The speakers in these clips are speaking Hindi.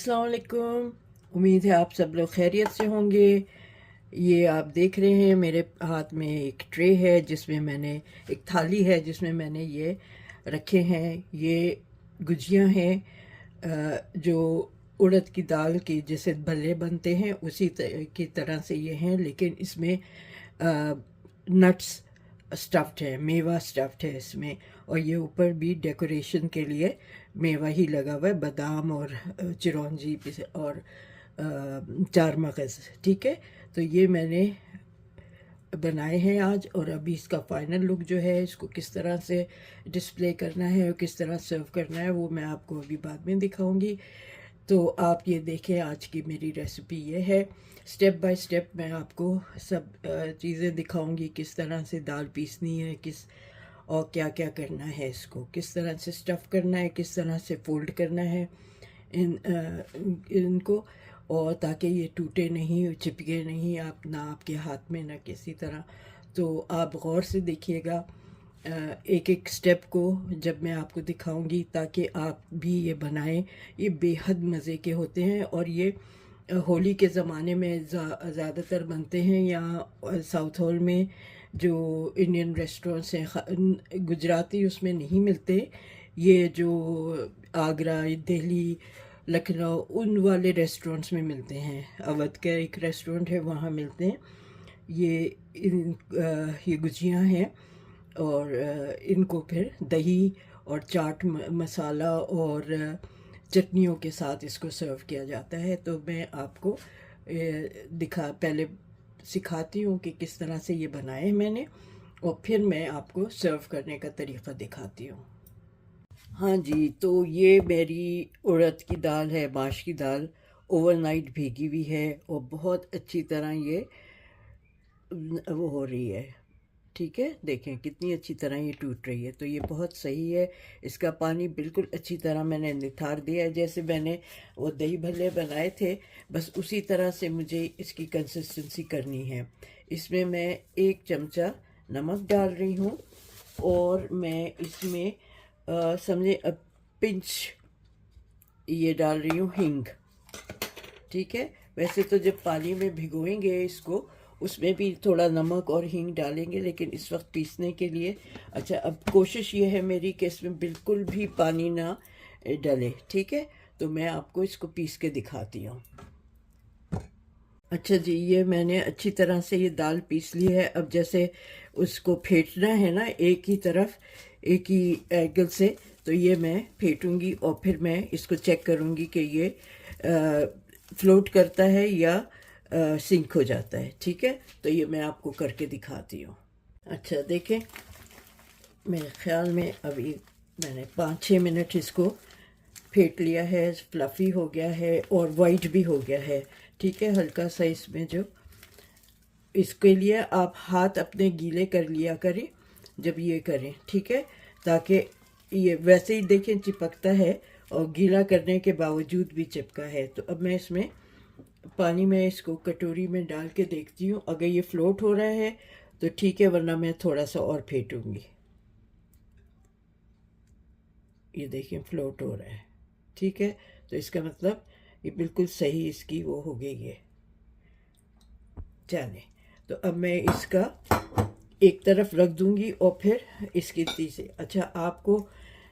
अस्सलाम वालेकुम। उम्मीद है आप सब लोग खैरियत से होंगे। ये आप देख रहे हैं मेरे हाथ में एक ट्रे है जिसमें मैंने एक थाली है जिसमें मैंने ये रखे हैं। ये गुजियाँ हैं जो उड़द की दाल की जैसे भल्ले बनते हैं उसी की तरह से ये हैं, लेकिन इसमें नट्स स्टफ्ड है, मेवा स्टफ्ड है इसमें। और ये ऊपर भी डेकोरेशन के लिए मेवा ही लगा हुआ है, बादाम और चिरौंजी और चार मगज़। ठीक है, तो ये मैंने बनाए हैं आज। और अभी इसका फाइनल लुक जो है, इसको किस तरह से डिस्प्ले करना है और किस तरह सर्व करना है वो मैं आपको अभी बाद में दिखाऊंगी। तो आप ये देखें, आज की मेरी रेसिपी ये है। स्टेप बाय स्टेप मैं आपको सब चीज़ें दिखाऊंगी, किस तरह से दाल पीसनी है, किस और क्या क्या करना है, इसको किस तरह से स्टफ़ करना है, किस तरह से फोल्ड करना है इनको, और ताकि ये टूटे नहीं, चिपके नहीं आप ना आपके हाथ में ना किसी तरह। तो आप गौर से देखिएगा एक एक स्टेप को जब मैं आपको दिखाऊंगी, ताकि आप भी ये बनाएं। ये बेहद मज़े के होते हैं और ये होली के ज़माने में ज़्यादातर बनते हैं। यहाँ साउथ हॉल में जो इंडियन रेस्टोरेंट्स हैं, गुजराती उसमें नहीं मिलते। ये जो आगरा, दिल्ली, लखनऊ उन वाले रेस्टोरेंट्स में मिलते हैं। अवध का एक रेस्टोरेंट है, वहाँ मिलते हैं। ये गुजियाँ हैं और इनको फिर दही और चाट मसाला और चटनियों के साथ इसको सर्व किया जाता है। तो मैं आपको पहले सिखाती हूँ कि किस तरह से ये बनाए मैंने, और फिर मैं आपको सर्व करने का तरीक़ा दिखाती हूँ। हाँ जी, तो ये मेरी उड़द की दाल है, माश की दाल, ओवरनाइट भीगी हुई है और बहुत अच्छी तरह ये वो हो रही है। ठीक है, देखें कितनी अच्छी तरह ये टूट रही है। तो ये बहुत सही है। इसका पानी बिल्कुल अच्छी तरह मैंने निथार दिया है, जैसे मैंने वो दही भल्ले बनाए थे, बस उसी तरह से मुझे इसकी कंसिस्टेंसी करनी है। इसमें मैं 1 चमचा नमक डाल रही हूँ और मैं इसमें समझे पिंच ये डाल रही हूँ हींग। ठीक है, वैसे तो जब पानी में भिगोएंगे इसको उसमें भी थोड़ा नमक और हींग डालेंगे, लेकिन इस वक्त पीसने के लिए अच्छा, अब कोशिश ये है मेरी कि इसमें बिल्कुल भी पानी ना डले। ठीक है, तो मैं आपको इसको पीस के दिखाती हूँ। अच्छा जी, ये मैंने अच्छी तरह से ये दाल पीस ली है। अब जैसे उसको फेंटना है ना एक ही तरफ, एक ही एंगल से, तो ये मैं फेंटूंगी और फिर मैं इसको चेक करूंगी कि ये फ्लोट करता है या सिंक हो जाता है। ठीक है, तो ये मैं आपको करके दिखाती हूँ। अच्छा देखें, मेरे ख्याल में अभी मैंने 5-6 मिनट इसको फेंट लिया है, फ्लफ़ी हो गया है और वाइट भी हो गया है। ठीक है, हल्का सा इसमें जो, इसके लिए आप हाथ अपने गीले कर लिया करें जब ये करें। ठीक है, ताकि ये वैसे ही देखें चिपकता है और गीला करने के बावजूद भी चिपका है। तो अब मैं इसमें पानी में इसको कटोरी में डाल के देखती हूँ, अगर ये फ्लोट हो रहा है तो ठीक है, वरना मैं थोड़ा सा और फेंटूंगी। ये देखिए फ्लोट हो रहा है। ठीक है, तो इसका मतलब ये बिल्कुल सही इसकी वो हो गई है। चले, तो अब मैं इसका एक तरफ रख दूंगी और फिर इसकी तीसरी। अच्छा, आपको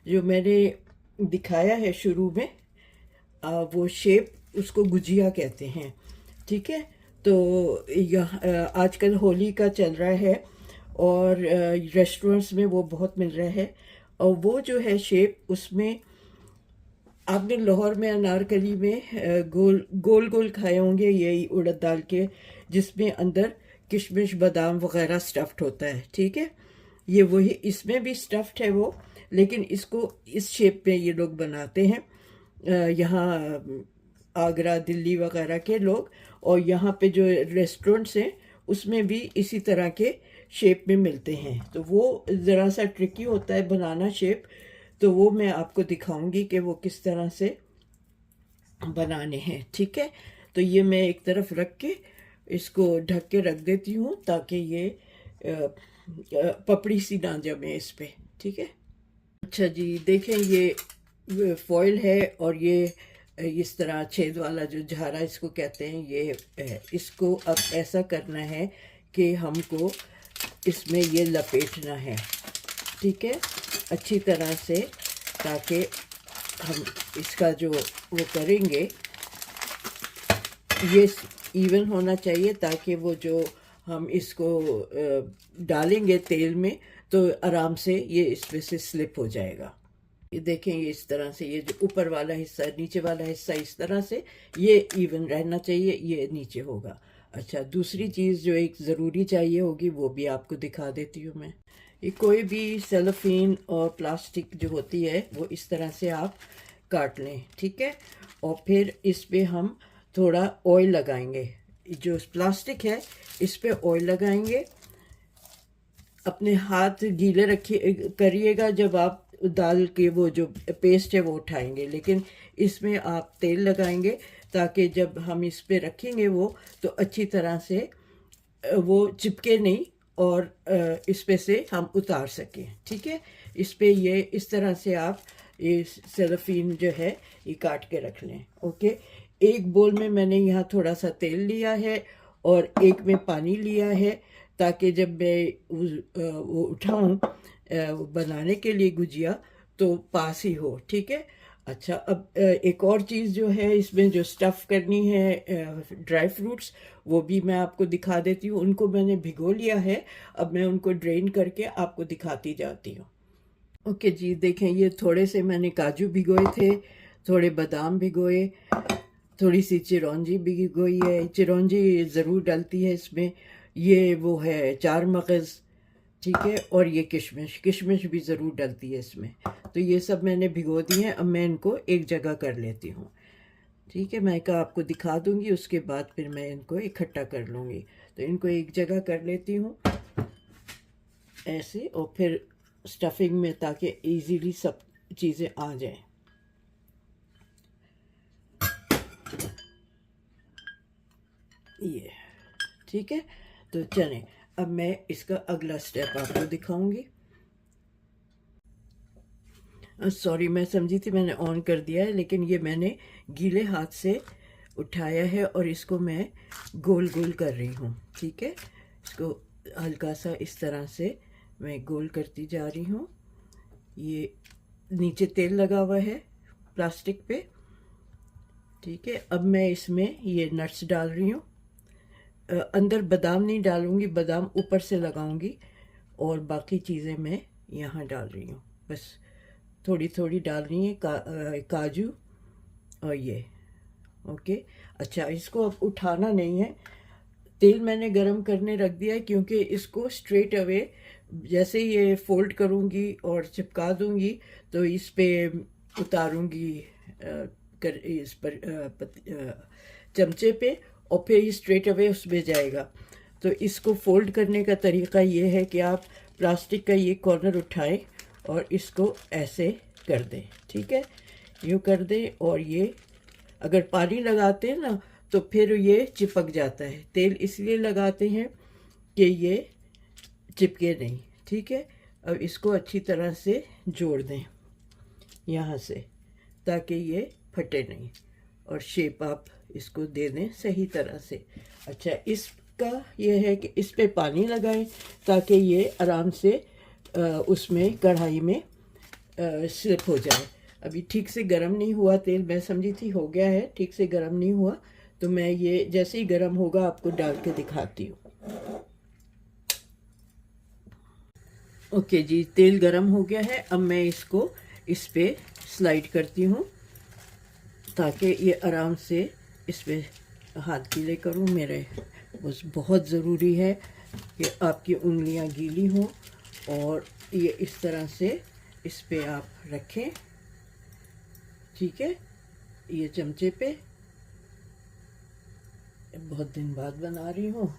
जो मैंने दिखाया है शुरू में वो शेप, उसको गुजिया कहते हैं। ठीक है, तो यह आजकल होली का चल रहा है और रेस्टोरेंट्स में वो बहुत मिल रहा है। और वो जो है शेप, उसमें आपने लाहौर में अनारकली में गोल गोल गोल खाए होंगे यही उड़द दाल के, जिसमें अंदर किशमिश बादाम वगैरह स्टफ्ड होता है। ठीक है, ये वही इसमें भी स्टफ्ड है वो, लेकिन इसको इस शेप में ये लोग बनाते हैं यहाँ आगरा, दिल्ली वगैरह के लोग। और यहाँ पे जो रेस्टोरेंट्स हैं उसमें भी इसी तरह के शेप में मिलते हैं। तो वो ज़रा सा ट्रिकी होता है बनाना शेप, तो वो मैं आपको दिखाऊंगी कि वो किस तरह से बनाने हैं। ठीक है, तो ये मैं एक तरफ रख के इसको ढक के रख देती हूँ ताकि ये पपड़ी सी ना जमे इस पे। ठीक है, अच्छा जी, देखें ये फॉइल है और ये इस तरह छेद वाला जो झारा इसको कहते हैं ये है। इसको अब ऐसा करना है कि हमको इसमें ये लपेटना है, ठीक है, अच्छी तरह से, ताकि हम इसका जो वो करेंगे ये इवन होना चाहिए, ताकि वो जो हम इसको डालेंगे तेल में तो आराम से ये इसमें से स्लिप हो जाएगा। ये देखें, ये इस तरह से, ये जो ऊपर वाला हिस्सा नीचे वाला हिस्सा इस तरह से ये इवन रहना चाहिए, ये नीचे होगा। अच्छा, दूसरी चीज़ जो एक ज़रूरी चाहिए होगी वो भी आपको दिखा देती हूँ मैं। ये कोई भी सेलोफेन और प्लास्टिक जो होती है वो इस तरह से आप काट लें, ठीक है, और फिर इस पे हम थोड़ा ऑयल लगाएंगे। जो प्लास्टिक है इस पे ऑयल लगाएंगे। अपने हाथ गीले रखिए करिएगा जब आप दाल के वो जो पेस्ट है वो उठाएंगे, लेकिन इसमें आप तेल लगाएंगे ताकि जब हम इस पे रखेंगे वो तो अच्छी तरह से वो चिपके नहीं और इस पे से हम उतार सकें, ठीक है। इस पे ये इस तरह से आप ये सेलोफेन जो है ये काट के रख लें। ओके, एक बोल में मैंने यहाँ थोड़ा सा तेल लिया है और एक में पानी लिया है, ताकि जब मैं वो उठाऊँ बनाने के लिए गुजिया तो पास ही हो, ठीक है। अच्छा, अब एक और चीज़ जो है इसमें जो स्टफ़ करनी है ड्राई फ्रूट्स, वो भी मैं आपको दिखा देती हूँ। उनको मैंने भिगो लिया है, अब मैं उनको ड्रेन करके आपको दिखाती जाती हूँ। ओके जी, देखें, ये थोड़े से मैंने काजू भिगोए थे, थोड़े बादाम भिगोए, थोड़ी सी चिरौंजी भिगोई है। चिरौंजी ज़रूर डलती है इसमें। ये वो है चार मगज़, ठीक है, और ये किशमिश भी ज़रूर डलती है इसमें। तो ये सब मैंने भिगो दी हैं। अब मैं इनको एक जगह कर लेती हूँ, ठीक है। मैं का आपको दिखा दूँगी, उसके बाद फिर मैं इनको इकट्ठा कर लूँगी। तो इनको एक जगह कर लेती हूँ ऐसे, और फिर स्टफिंग में, ताकि इजीली सब चीज़ें आ जाएं। ये ठीक है। तो चलें, अब मैं इसका अगला स्टेप आपको दिखाऊंगी। सॉरी, मैं समझी थी मैंने ऑन कर दिया है, लेकिन ये मैंने गीले हाथ से उठाया है और इसको मैं गोल गोल कर रही हूँ, ठीक है। इसको हल्का सा इस तरह से मैं गोल करती जा रही हूँ। ये नीचे तेल लगा हुआ है प्लास्टिक पे, ठीक है। अब मैं इसमें ये नट्स डाल रही हूँ। अंदर बादाम नहीं डालूंगी, बादाम ऊपर से लगाऊंगी, और बाकी चीज़ें मैं यहाँ डाल रही हूँ। बस थोड़ी थोड़ी डाल रही है काजू और ये। ओके, अच्छा, इसको अब उठाना नहीं है। तेल मैंने गरम करने रख दिया है, क्योंकि इसको स्ट्रेट अवे जैसे ये फोल्ड करूँगी और चिपका दूँगी तो इस पे उतारूँगी इस पर चमचे पे, और फिर ये स्ट्रेट अवे उसमें जाएगा। तो इसको फोल्ड करने का तरीका ये है कि आप प्लास्टिक का ये कॉर्नर उठाएं और इसको ऐसे कर दें, ठीक है, यूँ कर दें। और ये अगर पानी लगाते हैं ना तो फिर ये चिपक जाता है। तेल इसलिए लगाते हैं कि ये चिपके नहीं, ठीक है। अब इसको अच्छी तरह से जोड़ दें यहाँ से, ताकि ये फटे नहीं, और शेप आप इसको दे दें सही तरह से। अच्छा, इसका ये है कि इस पे पानी लगाएं ताकि ये आराम से उसमें कढ़ाई में स्लिप हो जाए। अभी ठीक से गर्म नहीं हुआ तेल, मैं समझी थी हो गया है, ठीक से गर्म नहीं हुआ। तो मैं ये जैसे ही गर्म होगा आपको डाल के दिखाती हूँ। ओके जी, तेल गरम हो गया है। अब मैं इसको इस पे स्लाइड करती हूँ ताकि ये आराम से इस पे हाथ गीले करूँ। मेरे बस बहुत ज़रूरी है कि आपकी उंगलियां गीली हों, और ये इस तरह से इस पे आप रखें, ठीक है। ये चमचे पे, बहुत दिन बाद बना रही हूँ।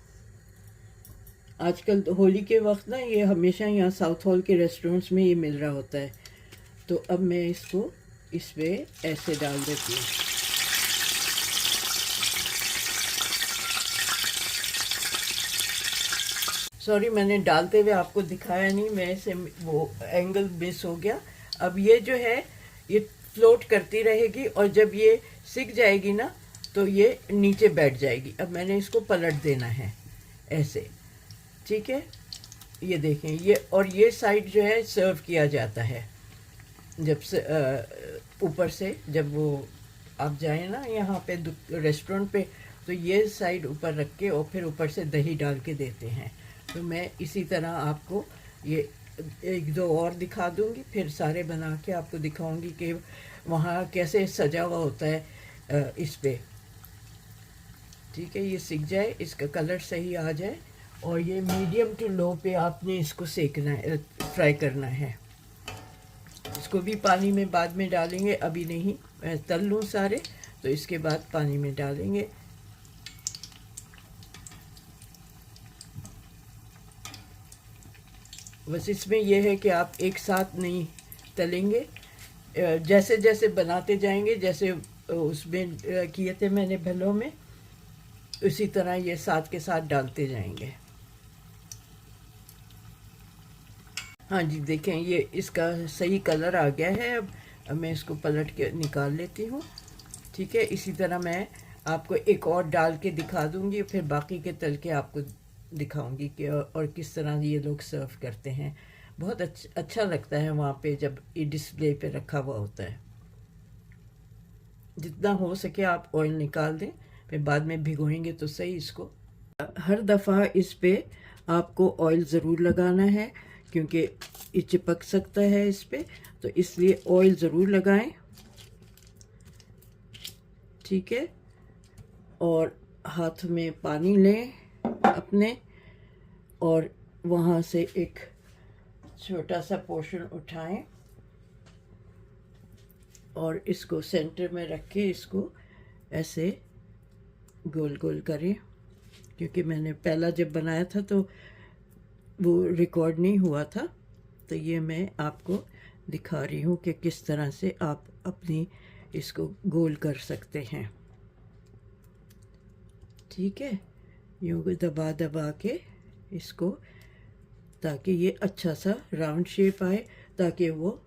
आजकल तो होली के वक्त ना ये हमेशा यहाँ साउथ हॉल के रेस्टोरेंट्स में ये मिल रहा होता है। तो अब मैं इसको इस पे ऐसे डाल देती हूँ। सॉरी, मैंने डालते हुए आपको दिखाया नहीं, मैं से वो एंगल मिस हो गया। अब ये जो है ये फ्लोट करती रहेगी और जब ये सिक जाएगी ना तो ये नीचे बैठ जाएगी। अब मैंने इसको पलट देना है ऐसे, ठीक है। ये देखें, ये और ये साइड जो है सर्व किया जाता है जब से ऊपर से, जब वो आप जाएं ना यहाँ पे रेस्टोरेंट पे, तो ये साइड ऊपर रख के और फिर ऊपर से दही डाल के देते हैं। तो मैं इसी तरह आपको ये एक दो और दिखा दूंगी, फिर सारे बना के आपको दिखाऊंगी कि वहाँ कैसे सजा हुआ होता है इस पे, ठीक है। ये सिक जाए, इसका कलर सही आ जाए और ये मीडियम टू लो पे आपने इसको सेकना है, फ्राई करना है। इसको भी पानी में बाद में डालेंगे, अभी नहीं, मैं तल लूँ सारे तो इसके बाद पानी में डालेंगे। बस इसमें यह है कि आप एक साथ नहीं तलेंगे, जैसे जैसे बनाते जाएंगे, जैसे उसमें किए थे मैंने भलों में, उसी तरह ये साथ के साथ डालते जाएंगे। हाँ जी, देखें ये इसका सही कलर आ गया है। अब मैं इसको पलट के निकाल लेती हूँ, ठीक है। इसी तरह मैं आपको एक और डाल के दिखा दूँगी, फिर बाकी के तल के आपको दिखाऊंगी कि और किस तरह ये लोग सर्व करते हैं। बहुत अच्छा लगता है वहाँ पे जब ये डिस्प्ले पे रखा हुआ होता है। जितना हो सके आप ऑयल निकाल दें, फिर बाद में भिगोएंगे तो सही इसको। हर दफ़ा इस पे आपको ऑयल ज़रूर लगाना है क्योंकि ये चिपक सकता है इस पे, तो इसलिए ऑयल ज़रूर लगाएं, ठीक है। और हाथ में पानी लें अपने और वहाँ से एक छोटा सा पोर्शन उठाएं और इसको सेंटर में रख के इसको ऐसे गोल गोल करें, क्योंकि मैंने पहला जब बनाया था तो वो रिकॉर्ड नहीं हुआ था, तो ये मैं आपको दिखा रही हूँ कि किस तरह से आप अपनी इसको गोल कर सकते हैं, ठीक है। यूँ दबा दबा के इसको, ताकि ये अच्छा सा राउंड शेप आए, ताकि वो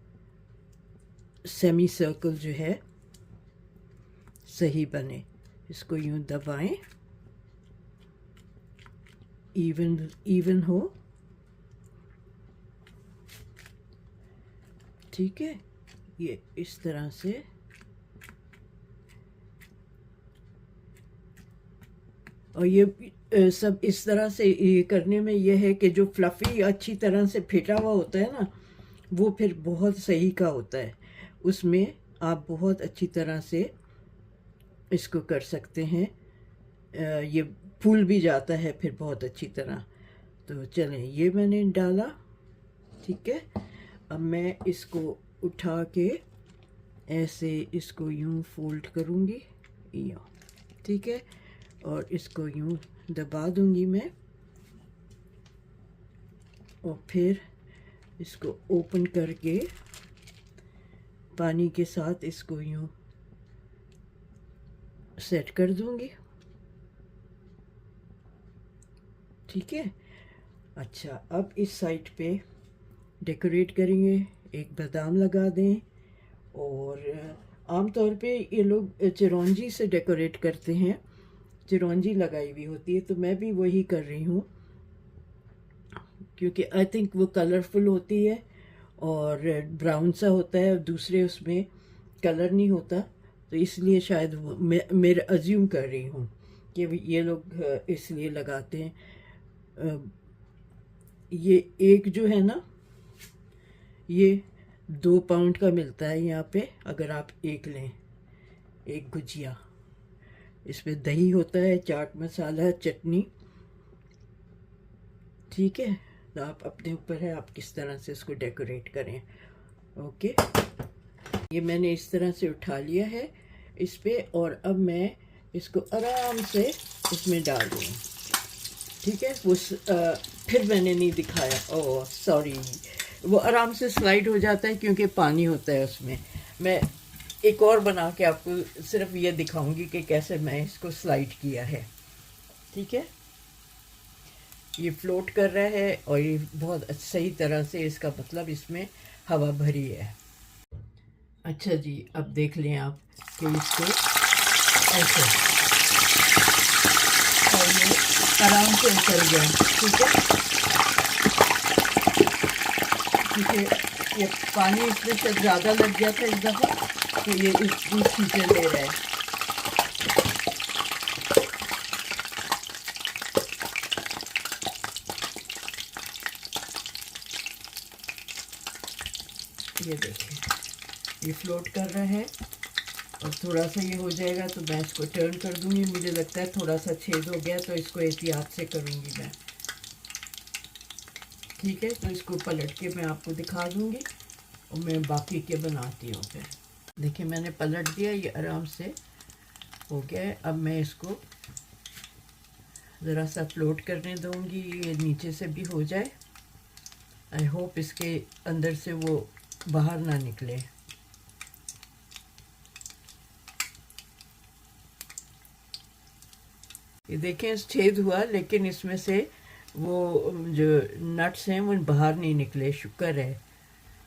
सेमी सर्कल जो है सही बने। इसको यूँ दबाएं, इवन हो, ठीक है। ये इस तरह से और ये सब इस तरह से ये करने में यह है कि जो फ्लफ़ी अच्छी तरह से फिटा हुआ होता है ना, वो फिर बहुत सही का होता है। उसमें आप बहुत अच्छी तरह से इसको कर सकते हैं, ये फूल भी जाता है फिर बहुत अच्छी तरह। तो चलें, ये मैंने डाला, ठीक है। अब मैं इसको उठा के ऐसे इसको यूं फोल्ड करूँगी, यूँ, ठीक है। और इसको यूं दबा दूंगी मैं और फिर इसको ओपन करके पानी के साथ इसको यूं सेट कर दूंगी, ठीक है। अच्छा, अब इस साइड पे डेकोरेट करेंगे, एक बादाम लगा दें। और आमतौर पे ये लोग चिरौंजी से डेकोरेट करते हैं, चिरौंजी लगाई हुई होती है, तो मैं भी वही कर रही हूँ क्योंकि आई थिंक वो कलरफुल होती है और ब्राउन सा होता है, दूसरे उसमें कलर नहीं होता, तो इसलिए शायद मेरे अज्यूम कर रही हूँ कि ये लोग इसलिए लगाते हैं। ये एक जो है ना, ये 2 पाउंड का मिलता है यहाँ पे, अगर आप एक लें, एक गुजिया। इसमें दही होता है, चाट मसाला, चटनी, ठीक है। तो आप अपने ऊपर है आप किस तरह से इसको डेकोरेट करें, ओके। ये मैंने इस तरह से उठा लिया है इस पे, और अब मैं इसको आराम से इसमें डाल दूँ, ठीक है। वो फिर मैंने नहीं दिखाया, ओह सॉरी, वो आराम से स्लाइड हो जाता है क्योंकि पानी होता है उसमें। मैं एक और बना के आपको सिर्फ ये दिखाऊंगी कि कैसे मैं इसको स्लाइड किया है, ठीक है। ये फ्लोट कर रहा है और ये बहुत सही तरह से, इसका मतलब इसमें हवा भरी है। अच्छा जी, अब देख लें आप कि इसको ऐसे, और ये आराम से उतर गया। ठीक है, क्योंकि ये पानी इसमें से ज़्यादा लग गया था इस दफ़ा, तो ये इस दूध सीटे ले रहा है। ये देखिए, ये फ्लोट कर रहा है, और थोड़ा सा ये हो जाएगा तो मैं इसको टर्न कर दूंगी। मुझे लगता है थोड़ा सा छेद हो गया, तो इसको एहतियात से करूंगी मैं। ठीक है, तो इसको पलट के मैं आपको दिखा दूंगी और मैं बाकी के बनाती हूँ फिर। देखिए, मैंने पलट दिया, ये आराम से हो गया है। अब मैं इसको ज़रा सा फ्लोट करने दूंगी, ये नीचे से भी हो जाए। आई होप इसके अंदर से वो बाहर ना निकले। ये देखें, छेद हुआ, लेकिन इसमें से वो जो नट्स हैं वो बाहर नहीं निकले, शुक्र है,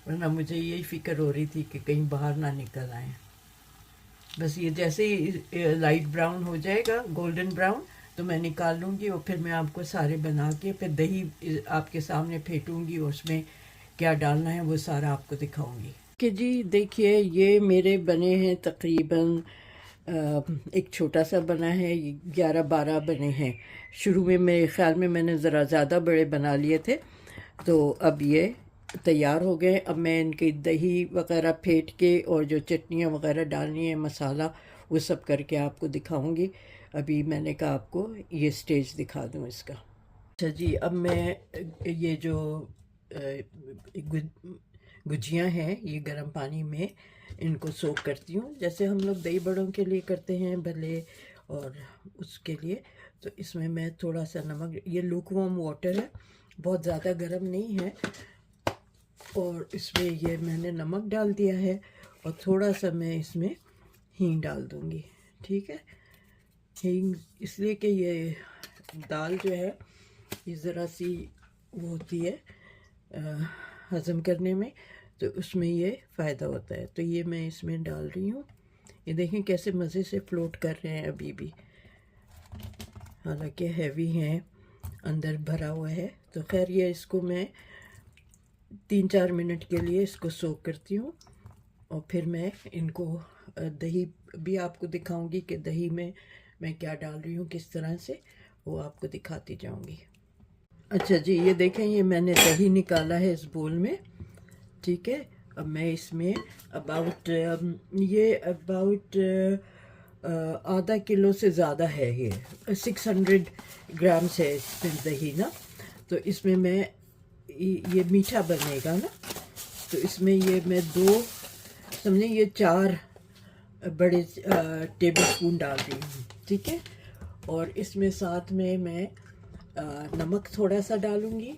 वरना मुझे यही फिक्र हो रही थी कि कहीं बाहर ना निकल आए। बस ये जैसे ही लाइट ब्राउन हो जाएगा, गोल्डन ब्राउन, तो मैं निकाल लूँगी और फिर मैं आपको सारे बना के फिर दही आपके सामने फेंटूँगी और उसमें क्या डालना है वो सारा आपको दिखाऊँगी। कि जी देखिए, ये मेरे बने हैं तकरीबन एक छोटा सा बना है, 11-12 बने हैं। शुरू में मेरे ख़्याल में मैंने ज़रा ज़्यादा बड़े बना लिए थे, तो अब ये तैयार हो गए। अब मैं इनकी दही वगैरह फेंट के और जो चटनियाँ वगैरह डालनी है, मसाला, वो सब करके आपको दिखाऊंगी। अभी मैंने कहा आपको ये स्टेज दिखा दूँ इसका। अच्छा जी, अब मैं ये जो गुजियाँ हैं, ये गर्म पानी में इनको सोक करती हूँ, जैसे हम लोग दही बड़ों के लिए करते हैं भले, और उसके लिए। तो इसमें मैं थोड़ा सा नमक, ये लूकवार्म वाटर है, बहुत ज़्यादा गर्म नहीं है, और इसमें ये मैंने नमक डाल दिया है, और थोड़ा सा मैं इसमें हींग डाल दूँगी। ठीक है, हींग इसलिए कि ये दाल जो है ये ज़रा सी वो होती है हज़म करने में, तो उसमें ये फ़ायदा होता है। तो ये मैं इसमें डाल रही हूँ। ये देखें कैसे मज़े से फ्लोट कर रहे हैं अभी भी, हालांकि हैवी हैं, अंदर भरा हुआ है। तो खैर, ये इसको मैं 3-4 मिनट के लिए इसको सोक करती हूँ, और फिर मैं इनको दही भी आपको दिखाऊंगी कि दही में मैं क्या डाल रही हूँ, किस तरह से, वो आपको दिखाती जाऊंगी। अच्छा जी, ये देखें, ये मैंने दही निकाला है इस बोल में। ठीक है, अब मैं इसमें अबाउट आधा किलो से ज़्यादा है, ये 600 ग्राम्स है इसमें दही ना। तो इसमें मैं ये मीठा बनेगा ना, तो इसमें ये मैं 2 समझे ये 4 बड़े टेबल स्पून डाल रही हूँ। ठीक है, और इसमें साथ में मैं नमक थोड़ा सा डालूँगी।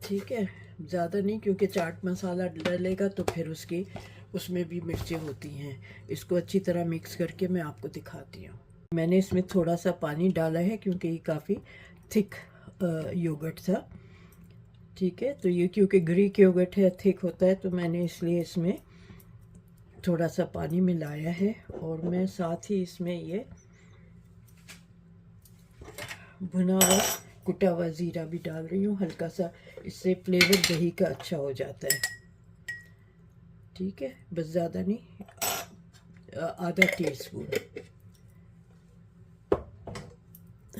ठीक है, ज़्यादा नहीं, क्योंकि चाट मसाला डलेगा तो फिर उसमें भी मिर्चें होती हैं। इसको अच्छी तरह मिक्स करके मैं आपको दिखाती हूँ। मैंने इसमें थोड़ा सा पानी डाला है क्योंकि ये काफ़ी थिक योगर्ट था। ठीक है, तो ये क्योंकि ग्रीक योगर्ट है, थिक होता है, तो मैंने इसलिए इसमें थोड़ा सा पानी मिलाया है, और मैं साथ ही इसमें ये भुना हुआ कुटा हुआ ज़ीरा भी डाल रही हूँ हल्का सा, इससे फ्लेवर दही का अच्छा हो जाता है। ठीक है, बस ज़्यादा नहीं, आधा टीस्पून।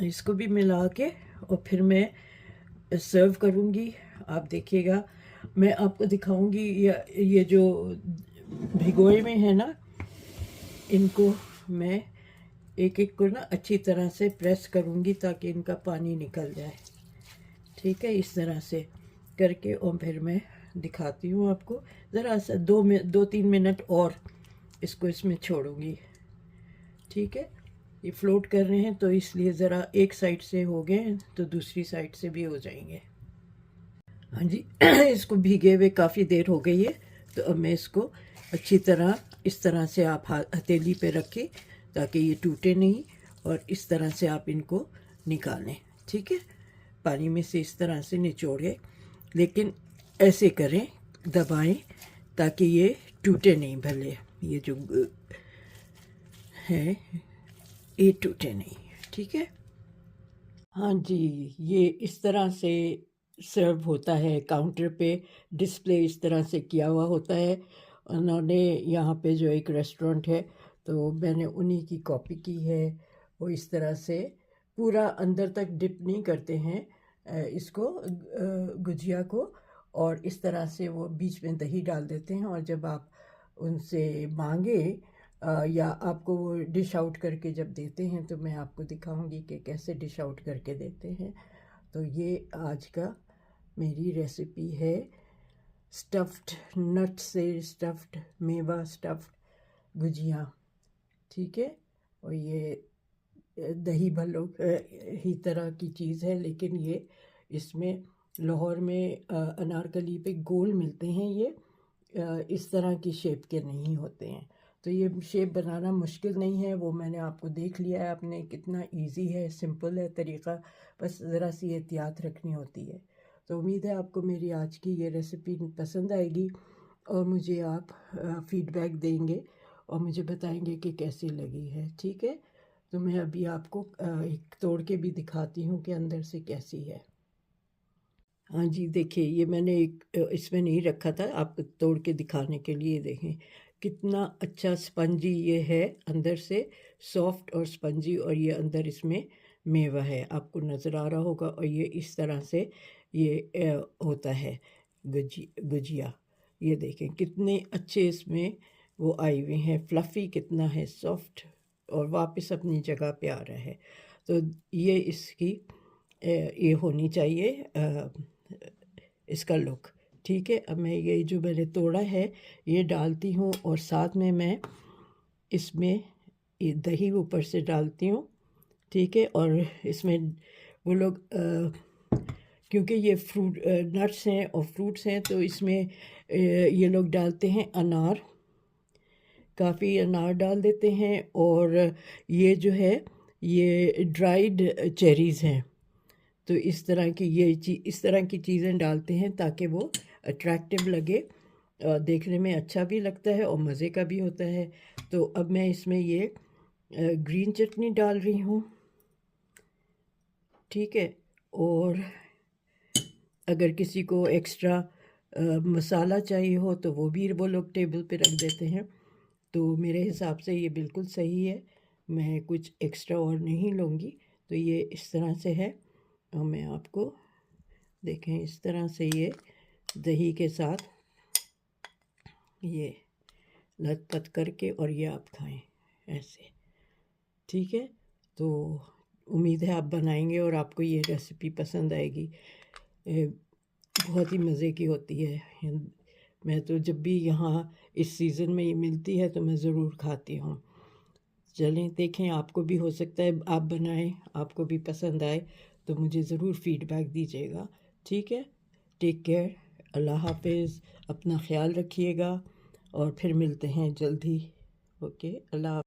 इसको भी मिला के और फिर मैं सर्व करूँगी। आप देखिएगा, मैं आपको दिखाऊंगी ये जो भिगोए में है ना, इनको मैं एक एक को ना अच्छी तरह से प्रेस करूँगी ताकि इनका पानी निकल जाए। ठीक है, इस तरह से करके, और फिर मैं दिखाती हूँ आपको। ज़रा सा 2-3 मिनट और इसको इसमें छोड़ूंगी। ठीक है, ये फ्लोट कर रहे हैं, तो इसलिए ज़रा एक साइड से हो गए तो दूसरी साइड से भी हो जाएंगे। हाँ जी, इसको भीगे हुए काफ़ी देर हो गई है, तो अब मैं इसको अच्छी तरह इस तरह से आप हथेली पे रखें ताकि ये टूटे नहीं, और इस तरह से आप इनको निकालें। ठीक है, पानी में से इस तरह से निचोड़े, लेकिन ऐसे करें, दबाएं ताकि ये टूटे नहीं, भले ये जो है ये टूटे नहीं। ठीक है, हाँ जी, ये इस तरह से सर्व होता है। काउंटर पे डिस्प्ले इस तरह से किया हुआ होता है। उन्होंने यहाँ पे जो एक रेस्टोरेंट है, तो मैंने उन्हीं की कॉपी की है। वो इस तरह से पूरा अंदर तक डिप नहीं करते हैं इसको, गुजिया को, और इस तरह से वो बीच में दही डाल देते हैं। और जब आप उनसे मांगे या आपको वो डिश आउट करके जब देते हैं, तो मैं आपको दिखाऊंगी कि कैसे डिश आउट करके देते हैं। तो ये आज का मेरी रेसिपी है, स्टफ्ड नट से स्टफ्ड, मेवा स्टफ्ड गुजिया। ठीक है, और ये दही भल्लो ही तरह की चीज़ है, लेकिन ये इसमें लाहौर में अनारकली पे गोल मिलते हैं। ये इस तरह की शेप के नहीं होते हैं, तो ये शेप बनाना मुश्किल नहीं है। वो मैंने आपको देख लिया है आपने, कितना इजी है, सिंपल है तरीक़ा, बस ज़रा सी एहतियात रखनी होती है। तो उम्मीद है आपको मेरी आज की ये रेसिपी पसंद आएगी, और मुझे आप फ़ीडबैक देंगे और मुझे बताएंगे कि कैसी लगी है। ठीक है, तो मैं अभी आपको एक तोड़ के भी दिखाती हूँ कि अंदर से कैसी है। हाँ जी, देखिए ये मैंने एक इसमें नहीं रखा था, आपको तोड़ के दिखाने के लिए। देखें कितना अच्छा स्पंजी ये है, अंदर से सॉफ्ट और स्पंजी, और ये अंदर इसमें मेवा है, आपको नज़र आ रहा होगा। और ये इस तरह से ये होता है गुजिया। ये देखें कितने अच्छे इसमें वो आए हुए हैं, फ्लफ़ी कितना है, सॉफ्ट, और वापस अपनी जगह पे आ रहा है। तो ये इसकी ये होनी चाहिए इसका लुक। ठीक है, अब मैं ये जो मैंने तोड़ा है ये डालती हूँ, और साथ में मैं इसमें ये दही ऊपर से डालती हूँ। ठीक है, और इसमें वो लोग क्योंकि ये फ्रूट नट्स हैं और फ्रूट्स हैं, तो इसमें ये लोग डालते हैं अनार, काफ़ी अनार डाल देते हैं। और ये जो है ये ड्राइड चेरीज़ हैं, तो इस तरह की इस तरह की चीज़ें डालते हैं ताकि वो अट्रैक्टिव लगे, देखने में अच्छा भी लगता है और मज़े का भी होता है। तो अब मैं इसमें ये ग्रीन चटनी डाल रही हूँ। ठीक है, और अगर किसी को एक्स्ट्रा मसाला चाहिए हो तो वो लोग टेबल पे रख देते हैं। तो मेरे हिसाब से ये बिल्कुल सही है, मैं कुछ एक्स्ट्रा और नहीं लूँगी। तो ये इस तरह से है, और मैं आपको देखें इस तरह से ये दही के साथ ये लथपथ करके, और ये आप खाएं ऐसे। ठीक है, तो उम्मीद है आप बनाएंगे और आपको ये रेसिपी पसंद आएगी। बहुत ही मज़े की होती है। मैं तो जब भी यहाँ इस सीज़न में ये मिलती है तो मैं ज़रूर खाती हूँ। चलें देखें, आपको भी हो सकता है आप बनाएं, आपको भी पसंद आए, तो मुझे ज़रूर फ़ीडबैक दीजिएगा। ठीक है, टेक केयर, अल्लाह हाफिज़, अपना ख्याल रखिएगा, और फिर मिलते हैं जल्द ही। ओके, अल्लाह।